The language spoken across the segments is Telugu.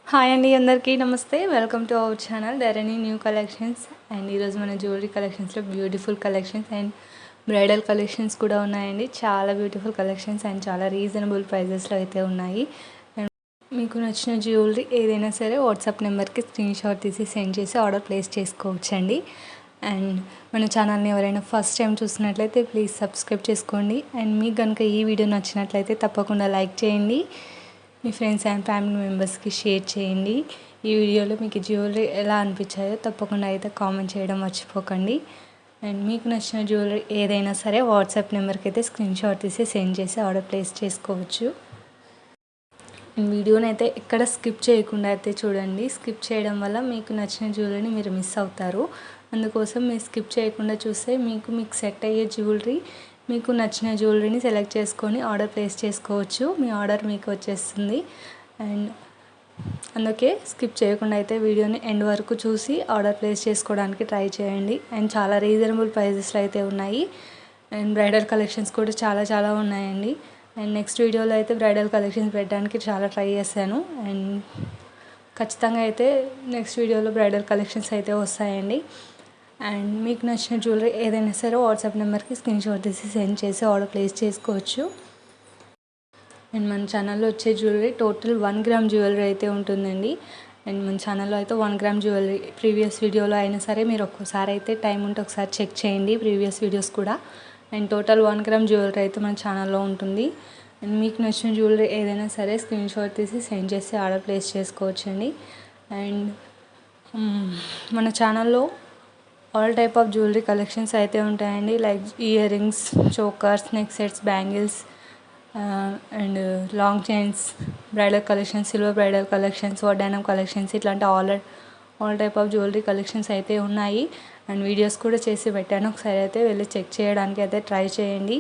హాయ్ అండి, అందరికీ నమస్తే. Welcome to our channel Dharani new collections. And ఈరోజు మన జ్యువెలరీ కలెక్షన్స్లో beautiful collections and bridal collections కూడా ఉన్నాయండి. చాలా బ్యూటిఫుల్ కలెక్షన్స్ అండ్ చాలా రీజనబుల్ ప్రైజెస్లో అయితే ఉన్నాయి. అండ్ మీకు నచ్చిన జ్యువెలరీ ఏదైనా సరే వాట్సాప్ నెంబర్కి స్క్రీన్ షాట్ తీసి సెండ్ చేసి ఆర్డర్ ప్లేస్ చేసుకోవచ్చండి. అండ్ మన ఛానల్ని ఎవరైనా ఫస్ట్ టైం చూసినట్లయితే ప్లీజ్ సబ్స్క్రైబ్ చేసుకోండి. అండ్ మీకు కనుక ఈ వీడియో నచ్చినట్లయితే తప్పకుండా లైక్ చేయండి, మీ ఫ్రెండ్స్ అండ్ ఫ్యామిలీ మెంబర్స్కి షేర్ చేయండి. ఈ వీడియోలో మీకు జ్యువెలరీ ఎలా అనిపించాయో తప్పకుండా అయితే కామెంట్ చేయడం మర్చిపోకండి. అండ్ మీకు నచ్చిన జ్యువెలరీ ఏదైనా సరే వాట్సాప్ నెంబర్కి అయితే స్క్రీన్ షాట్ తీసి సెండ్ చేసి ఆర్డర్ ప్లేస్ చేసుకోవచ్చు. వీడియోని అయితే ఎక్కడ స్కిప్ చేయకుండా అయితే చూడండి. స్కిప్ చేయడం వల్ల మీకు నచ్చిన జ్యువెలరీని మీరు మిస్ అవుతారు. అందుకోసం మీరు స్కిప్ చేయకుండా చూస్తే మీకు సెట్ అయ్యే జ్యువెలరీ, మీకు నచ్చిన జ్యువెలరీని సెలెక్ట్ చేసుకొని ఆర్డర్ ప్లేస్ చేసుకోవచ్చు. మీ ఆర్డర్ మీకు వచ్చేస్తుంది. అండ్ అందుకే స్కిప్ చేయకుండా అయితే వీడియోని ఎండ్ వరకు చూసి ఆర్డర్ ప్లేస్ చేసుకోవడానికి ట్రై చేయండి. అండ్ చాలా రీజనబుల్ ప్రైజెస్లో అయితే ఉన్నాయి. అండ్ బ్రైడల్ కలెక్షన్స్ కూడా చాలా ఉన్నాయండి. అండ్ నెక్స్ట్ వీడియోలో అయితే బ్రైడల్ కలెక్షన్స్ పెట్టడానికి చాలా ట్రై చేశాను. అండ్ ఖచ్చితంగా అయితే నెక్స్ట్ వీడియోలో బ్రైడల్ కలెక్షన్స్ అయితే వస్తాయండి. అండ్ మీకు నచ్చిన జ్యువెలరీ ఏదైనా సరే వాట్సాప్ నెంబర్కి స్క్రీన్ షాట్ తీసి సెండ్ చేసి ఆర్డర్ ప్లేస్ చేసుకోవచ్చు. అండ్ మన ఛానల్లో వచ్చే జ్యువెలరీ టోటల్ 1 గ్రామ్ జ్యువెలరీ అయితే ఉంటుందండి. అండ్ మన ఛానల్లో అయితే 1 గ్రామ్ జ్యువెలరీ ప్రీవియస్ వీడియోలో అయినా సరే మీరు ఒక్కసారి అయితే టైం ఉంటే ఒకసారి చెక్ చేయండి ప్రీవియస్ వీడియోస్ కూడా. అండ్ టోటల్ 1 గ్రామ్ జ్యువెలరీ అయితే మన ఛానల్లో ఉంటుంది. అండ్ మీకు నచ్చిన జ్యువెలరీ ఏదైనా సరే స్క్రీన్ షాట్ తీసి సెండ్ చేసి ఆర్డర్ ప్లేస్ చేసుకోవచ్చండి. అండ్ మన ఛానల్లో all type of jewellery collections అయితే ఉంటాయండి. Like ear rings, chokers, neck sets, bangles and long chains, bridal collections, silver bridal collections, వడ్డానం కలెక్షన్స్, ఇట్లాంటి all type of jewellery collections అయితే ఉన్నాయి. అండ్ వీడియోస్ కూడా చేసి పెట్టాను, ఒకసారి అయితే వెళ్ళి చెక్ చేయడానికి అయితే ట్రై చేయండి.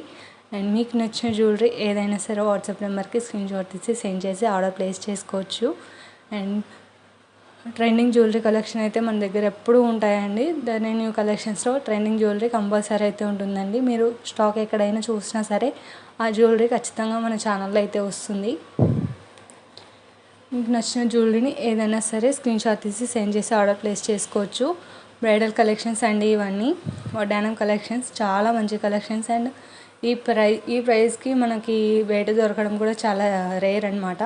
అండ్ మీకు నచ్చిన జ్యువెలరీ ఏదైనా సరే వాట్సాప్ నెంబర్కి స్క్రీన్ షాట్ తీసి సెండ్ చేసి ఆర్డర్ ప్లేస్ చేసుకోవచ్చు. అండ్ ట్రెండింగ్ జ్యువెలరీ కలెక్షన్ అయితే మన దగ్గర ఎప్పుడూ ఉంటాయండి. ధరణి న్యూ కలెక్షన్స్లో ట్రెండింగ్ జ్యువెలరీ కంపల్సరీ అయితే ఉంటుందండి. మీరు స్టాక్ ఎక్కడైనా చూసినా సరే ఆ జ్యువెలరీ ఖచ్చితంగా మన ఛానల్లో అయితే వస్తుంది. మీకు నచ్చిన జ్యువెలరీని ఏదైనా సరే స్క్రీన్ షాట్ తీసి సెండ్ చేసి ఆర్డర్ ప్లేస్ చేసుకోవచ్చు. బ్రైడల్ కలెక్షన్స్ అండి ఇవన్నీ. వడ్డానం కలెక్షన్స్ చాలా మంచి కలెక్షన్స్. అండ్ ఈ ప్రైస్కి మనకి బయట దొరకడం కూడా చాలా రేర్ అనమాట.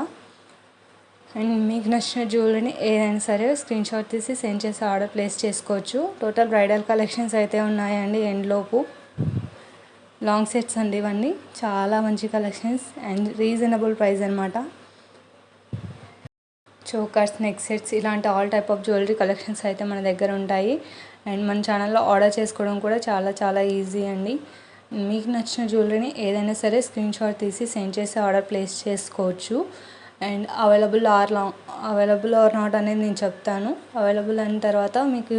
అండ్ మీకు నచ్చిన జ్యువెలరీని ఏదైనా సరే స్క్రీన్ షాట్ తీసి సెండ్ చేసి ఆర్డర్ ప్లేస్ చేసుకోవచ్చు. టోటల్ బ్రైడల్ కలెక్షన్స్ అయితే ఉన్నాయండి. ఎండ్లోపు లాంగ్ సెట్స్ అండి ఇవన్నీ. చాలా మంచి కలెక్షన్స్ అండ్ రీజనబుల్ ప్రైస్ అనమాట. చోకర్స్, నెక్ సెట్స్, ఇలాంటి all type of jewellery collections అయితే మన దగ్గర ఉంటాయి. అండ్ మన ఛానల్లో ఆర్డర్ చేసుకోవడం కూడా చాలా ఈజీ అండి. మీకు నచ్చిన జ్యువెలరీని ఏదైనా సరే స్క్రీన్ షాట్ తీసి సెండ్ చేసి ఆర్డర్ ప్లేస్ చేసుకోవచ్చు. అండ్ అవైలబుల్ ఆర్ నాట్ అనేది నేను చెప్తాను. అవైలబుల్ అయిన తర్వాత మీకు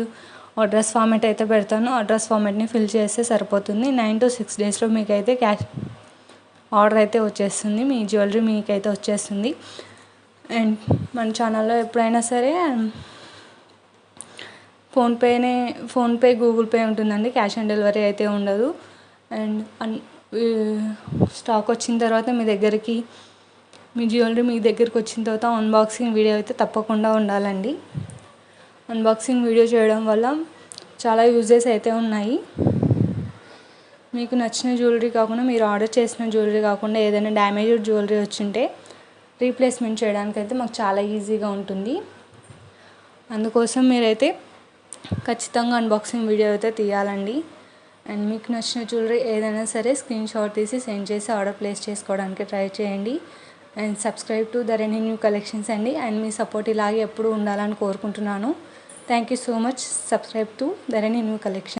అడ్రస్ ఫార్మాట్ అయితే పెడతాను. అడ్రస్ ఫార్మాట్ని ఫిల్ చేస్తే సరిపోతుంది. 9 to 6 డేస్లో మీకైతే క్యాష్ ఆర్డర్ అయితే వచ్చేస్తుంది. మీ జ్యువెలరీ మీకైతే వచ్చేస్తుంది. అండ్ మన ఛానల్లో ఎప్పుడైనా సరే ఫోన్పే, గూగుల్ పే ఉంటుందండి. క్యాష్ ఆన్ డెలివరీ అయితే ఉండదు. అండ్ స్టాక్ వచ్చిన తర్వాత మీ జ్యువెలరీ మీ దగ్గరికి వచ్చిన తర్వాత అన్బాక్సింగ్ వీడియో అయితే తప్పకుండా ఉండాలండి. అన్బాక్సింగ్ వీడియో చేయడం వల్ల చాలా యూజెస్ అయితే ఉన్నాయి. మీకు నచ్చిన జ్యువెలరీ కాకుండా, మీరు ఆర్డర్ చేసిన జ్యువెలరీ కాకుండా ఏదైనా డ్యామేజ్డ్ జ్యువెలరీ వచ్చింటే రీప్లేస్మెంట్ చేయడానికి అయితే మాకు చాలా ఈజీగా ఉంటుంది. అందుకోసం మీరైతే ఖచ్చితంగా అన్బాక్సింగ్ వీడియో అయితే తీయాలండి. అండ్ మీకు నచ్చిన జ్యువెలరీ ఏదైనా సరే స్క్రీన్ షాట్ తీసి సెండ్ చేసి ఆర్డర్ ప్లేస్ చేసుకోవడానికి ట్రై చేయండి. And subscribe to Dharani new collections అండి. అండ్ మీ సపోర్ట్ ఇలాగే ఎప్పుడు ఉండాలని కోరుకుంటున్నాను. Thank you so much. Subscribe to Dharani new collection.